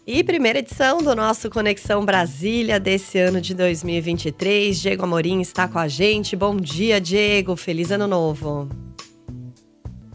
E primeira edição do nosso Conexão Brasília desse ano de 2023. Diego Amorim está com a gente. Bom dia, Diego. Feliz ano novo.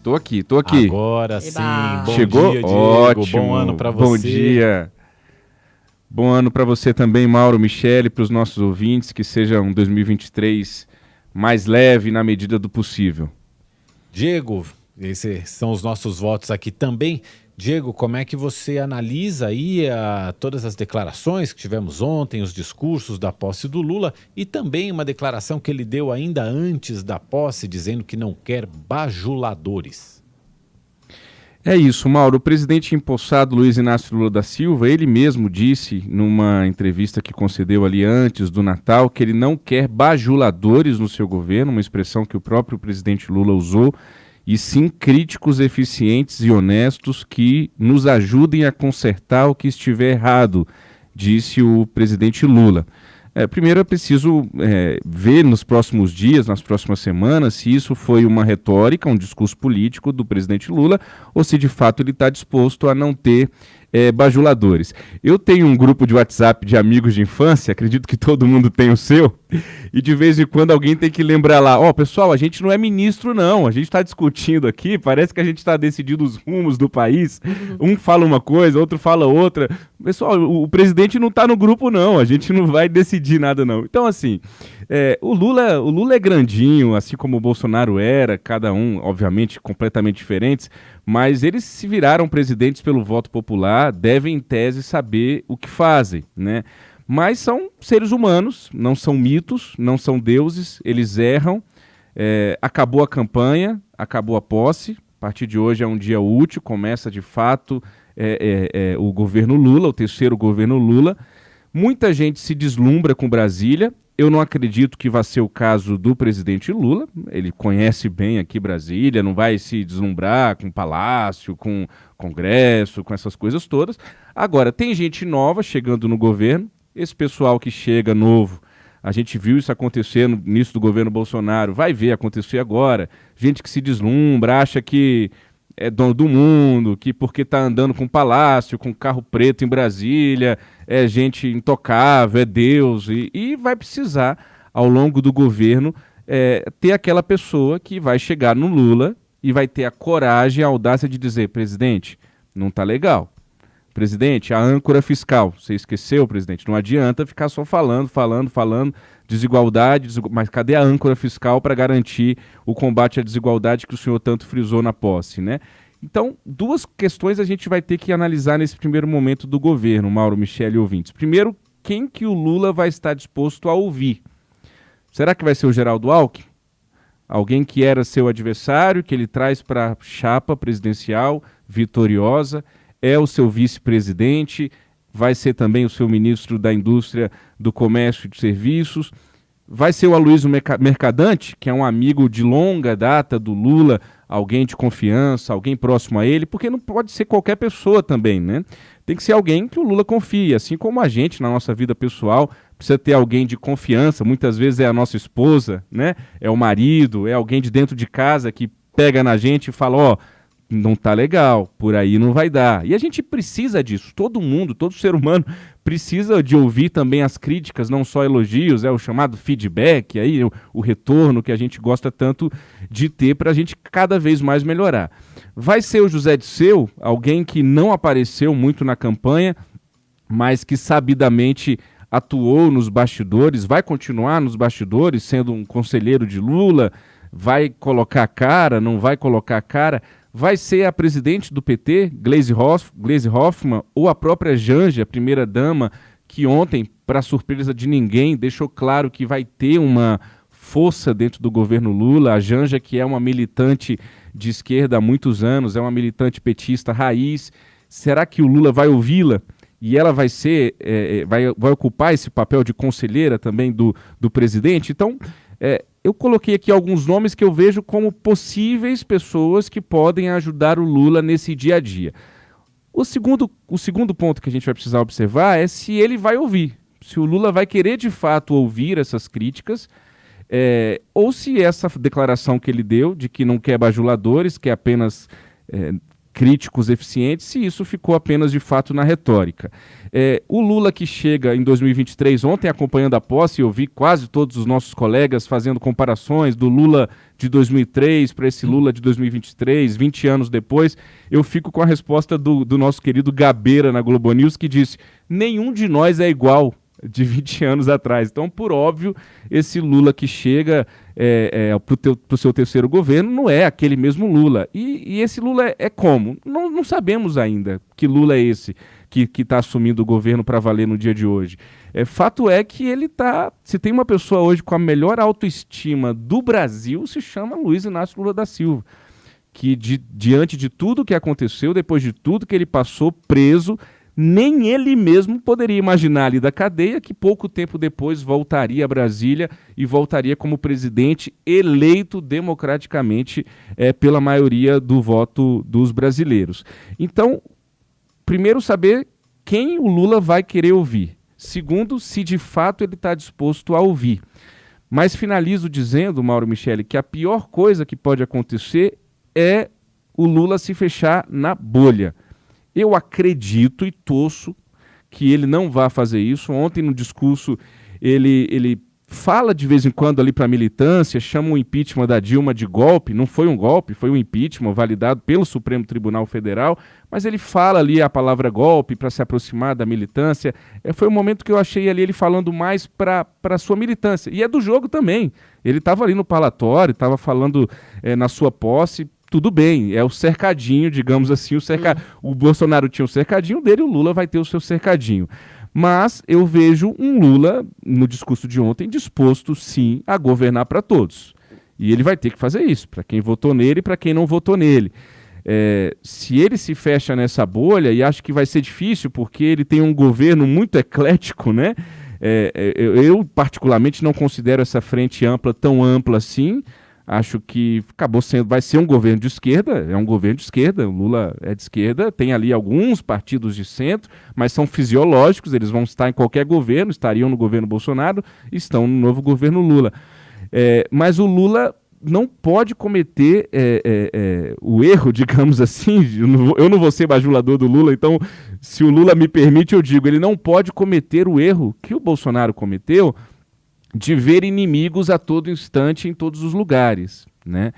Tô aqui. Agora sim. Bom Chegou? dia, Diego. Ótimo. Bom ano para você. Bom dia. Bom ano para você também, Mauro, Michele, para os nossos ouvintes. Que seja um 2023 mais leve na medida do possível. Diego, esses são os nossos votos aqui também. Diego, como é que você analisa aí todas as declarações que tivemos ontem, os discursos da posse do Lula e também uma declaração que ele deu ainda antes da posse, dizendo que não quer bajuladores? É isso, Mauro. O presidente empossado Luiz Inácio Lula da Silva, ele mesmo disse numa entrevista que concedeu ali antes do Natal que ele não quer bajuladores no seu governo, uma expressão que o próprio presidente Lula usou, e sim críticos eficientes e honestos que nos ajudem a consertar o que estiver errado, disse o presidente Lula. Primeiro é preciso ver nos próximos dias, nas próximas semanas, se isso foi uma retórica, um discurso político do presidente Lula, ou se de fato ele está disposto a não ter bajuladores. Eu tenho um grupo de WhatsApp de amigos de infância, acredito que todo mundo tem o seu, e de vez em quando alguém tem que lembrar lá, pessoal, a gente não é ministro não, a gente está discutindo aqui, parece que a gente está decidindo os rumos do país, um fala uma coisa, outro fala outra. Pessoal, o presidente não está no grupo não, a gente não vai decidir nada não. Então assim, o Lula é grandinho, assim como o Bolsonaro era, cada um obviamente completamente diferentes, mas eles se viraram presidentes pelo voto popular, devem em tese saber o que fazem, né? Mas são seres humanos, não são mitos, não são deuses, eles erram. Acabou a campanha, acabou a posse, a partir de hoje é um dia útil, começa de fato o governo Lula, o terceiro governo Lula. Muita gente se deslumbra com Brasília. Eu não acredito que vai ser o caso do presidente Lula. Ele conhece bem aqui Brasília, não vai se deslumbrar com palácio, com congresso, com essas coisas todas. Agora, tem gente nova chegando no governo. Esse pessoal que chega novo, a gente viu isso acontecer no início do governo Bolsonaro, vai ver acontecer agora. Gente que se deslumbra, acha que é dono do mundo, que porque está andando com palácio, com carro preto em Brasília, é gente intocável, é Deus, e vai precisar, ao longo do governo, ter aquela pessoa que vai chegar no Lula e vai ter a coragem, a audácia de dizer, presidente, não está legal. Presidente, a âncora fiscal, você esqueceu, presidente? Não adianta ficar só falando, desigualdade, mas cadê a âncora fiscal para garantir o combate à desigualdade que o senhor tanto frisou na posse, né? Então, duas questões a gente vai ter que analisar nesse primeiro momento do governo, Mauro, Michele e ouvintes. Primeiro, quem que o Lula vai estar disposto a ouvir? Será que vai ser o Geraldo Alckmin? Alguém que era seu adversário, que ele traz para a chapa presidencial vitoriosa, é o seu vice-presidente, vai ser também o seu ministro da Indústria, do Comércio e de Serviços, vai ser o Aloysio Mercadante, que é um amigo de longa data do Lula, alguém de confiança, alguém próximo a ele, porque não pode ser qualquer pessoa também, né? Tem que ser alguém que o Lula confie, assim como a gente na nossa vida pessoal precisa ter alguém de confiança, muitas vezes é a nossa esposa, né? É o marido, é alguém de dentro de casa que pega na gente e fala, não tá legal, por aí não vai dar. E a gente precisa disso, todo mundo, todo ser humano precisa de ouvir também as críticas, não só elogios, o chamado feedback, aí, o retorno que a gente gosta tanto de ter para a gente cada vez mais melhorar. Vai ser o José Dirceu, alguém que não apareceu muito na campanha, mas que sabidamente atuou nos bastidores, vai continuar nos bastidores, sendo um conselheiro de Lula, vai colocar a cara, não vai colocar a cara. Vai ser a presidente do PT, Gleisi Hoffmann, ou a própria Janja, primeira-dama, que ontem, para surpresa de ninguém, deixou claro que vai ter uma força dentro do governo Lula. A Janja, que é uma militante de esquerda há muitos anos, é uma militante petista raiz. Será que o Lula vai ouvi-la? E ela vai ser, vai ocupar esse papel de conselheira também do presidente? Então, eu coloquei aqui alguns nomes que eu vejo como possíveis pessoas que podem ajudar o Lula nesse dia a dia. O segundo ponto que a gente vai precisar observar é se ele vai ouvir, se o Lula vai querer de fato ouvir essas críticas, ou se essa declaração que ele deu de que não quer bajuladores, quer apenas críticos eficientes, se isso ficou apenas de fato na retórica. O Lula que chega em 2023, ontem acompanhando a posse, eu vi quase todos os nossos colegas fazendo comparações do Lula de 2003 para esse Lula de 2023, 20 anos depois, eu fico com a resposta do nosso querido Gabeira na Globo News, que disse: nenhum de nós é igual de 20 anos atrás. Então, por óbvio, esse Lula que chega para o seu terceiro governo não é aquele mesmo Lula. E esse Lula é como? Não sabemos ainda que Lula é esse que está assumindo o governo para valer no dia de hoje. Fato é que ele está... Se tem uma pessoa hoje com a melhor autoestima do Brasil, se chama Luiz Inácio Lula da Silva, que diante de tudo que aconteceu, depois de tudo que ele passou preso, nem ele mesmo poderia imaginar ali da cadeia que pouco tempo depois voltaria a Brasília e voltaria como presidente eleito democraticamente pela maioria do voto dos brasileiros. Então, primeiro, saber quem o Lula vai querer ouvir. Segundo, se de fato ele está disposto a ouvir. Mas finalizo dizendo, Mauro Michele, que a pior coisa que pode acontecer é o Lula se fechar na bolha. Eu acredito e torço que ele não vá fazer isso. Ontem, no discurso, ele fala de vez em quando ali para a militância, chama o impeachment da Dilma de golpe. Não foi um golpe, foi um impeachment validado pelo Supremo Tribunal Federal, mas ele fala ali a palavra golpe para se aproximar da militância. Foi um momento que eu achei ali ele falando mais para a sua militância. E é do jogo também. Ele estava ali no parlatório, estava falando na sua posse. Tudo bem, é o cercadinho, digamos assim, o Bolsonaro tinha o cercadinho dele, o Lula vai ter o seu cercadinho. Mas eu vejo um Lula, no discurso de ontem, disposto, sim, a governar para todos. E ele vai ter que fazer isso, para quem votou nele e para quem não votou nele. Se ele se fecha nessa bolha, e acho que vai ser difícil, porque ele tem um governo muito eclético, né? Eu, particularmente, não considero essa frente ampla tão ampla assim. Acho que vai ser um governo de esquerda, é um governo de esquerda, o Lula é de esquerda, tem ali alguns partidos de centro, mas são fisiológicos, eles vão estar em qualquer governo, estariam no governo Bolsonaro, estão no novo governo Lula. Mas o Lula não pode cometer o erro, digamos assim, eu não vou ser bajulador do Lula, então se o Lula me permite, eu digo, ele não pode cometer o erro que o Bolsonaro cometeu, de ver inimigos a todo instante em todos os lugares, né?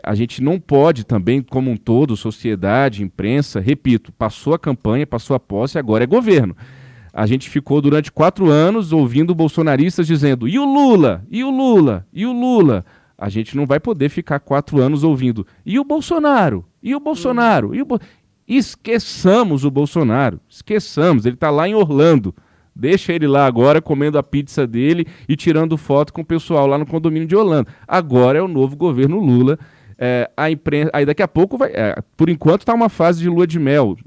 A gente não pode também, como um todo, sociedade, imprensa, repito, passou a campanha, passou a posse, agora é governo. A gente ficou durante 4 anos ouvindo bolsonaristas dizendo, e o Lula? E o Lula? E o Lula? A gente não vai poder ficar 4 anos ouvindo, e o Bolsonaro? E o Bolsonaro? Esqueçamos o Bolsonaro, esqueçamos, ele está lá em Orlando. Deixa ele lá agora comendo a pizza dele e tirando foto com o pessoal lá no condomínio de Orlando. Agora é o novo governo Lula. A imprensa, aí daqui a pouco vai... por enquanto está uma fase de lua de mel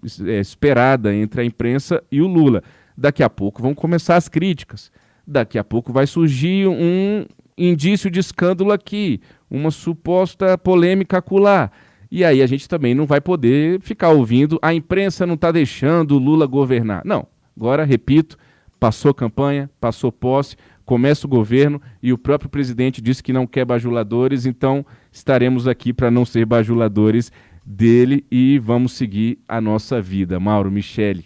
esperada entre a imprensa e o Lula. Daqui a pouco vão começar as críticas. Daqui a pouco vai surgir um indício de escândalo aqui, uma suposta polêmica acolá. E aí a gente também não vai poder ficar ouvindo a imprensa não está deixando o Lula governar. Não, agora, repito, passou campanha, passou posse, começa o governo e o próprio presidente disse que não quer bajuladores, então estaremos aqui para não ser bajuladores dele e vamos seguir a nossa vida. Mauro, Michele.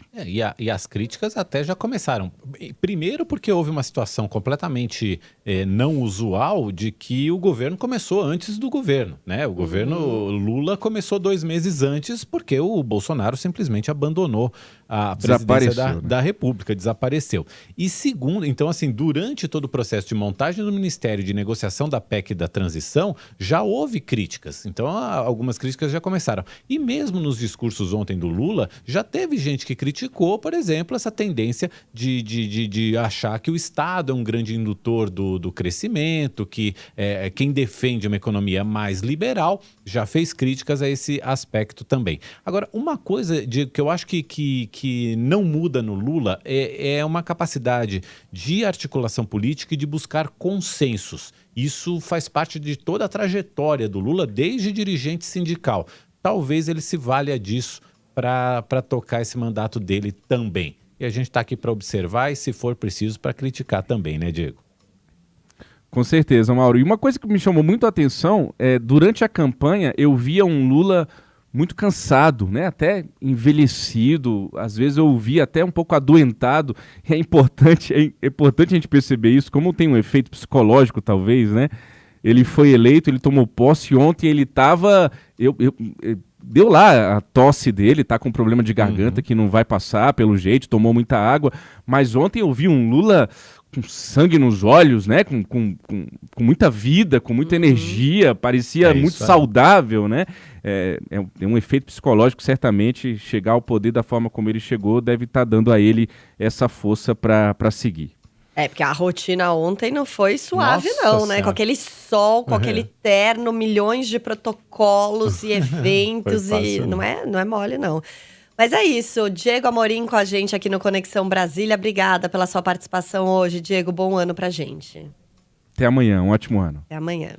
E as críticas até já começaram. Primeiro porque houve uma situação completamente não usual de que o governo começou antes do governo, né? O governo Lula começou 2 meses antes porque o Bolsonaro simplesmente abandonou a presidência da República, desapareceu. E segundo, então assim, durante todo o processo de montagem do Ministério de negociação da PEC da transição, já houve críticas. Então algumas críticas já começaram. E mesmo nos discursos ontem do Lula, já teve gente que criticou, por exemplo, essa tendência de achar que o Estado é um grande indutor do crescimento, que quem defende uma economia mais liberal já fez críticas a esse aspecto também. Agora, uma coisa que eu acho que não muda no Lula é uma capacidade de articulação política e de buscar consensos. Isso faz parte de toda a trajetória do Lula, desde dirigente sindical. Talvez ele se valha disso para tocar esse mandato dele também. E a gente está aqui para observar e, se for preciso, para criticar também, né, Diego? Com certeza, Mauro. E uma coisa que me chamou muito a atenção, durante a campanha, eu via um Lula muito cansado, né? Até envelhecido, às vezes eu o vi até um pouco adoentado. E é importante a gente perceber isso, como tem um efeito psicológico, talvez, né? Ele foi eleito, ele tomou posse ontem, ele estava... Deu lá a tosse dele, tá com problema de garganta que não vai passar, pelo jeito, tomou muita água. Mas ontem eu vi um Lula com sangue nos olhos, né? Com muita vida, com muita energia, parecia muito saudável, né? É um efeito psicológico, certamente, chegar ao poder da forma como ele chegou deve estar dando a ele essa força para seguir. Porque a rotina ontem não foi suave, Nossa não, né? Senhora. Com aquele sol, com aquele terno, milhões de protocolos e eventos. Foi E fácil, não é mole, não. Mas é isso. Diego Amorim com a gente aqui no Conexão Brasília. Obrigada pela sua participação hoje, Diego. Bom ano pra gente. Até amanhã, um ótimo ano. Até amanhã.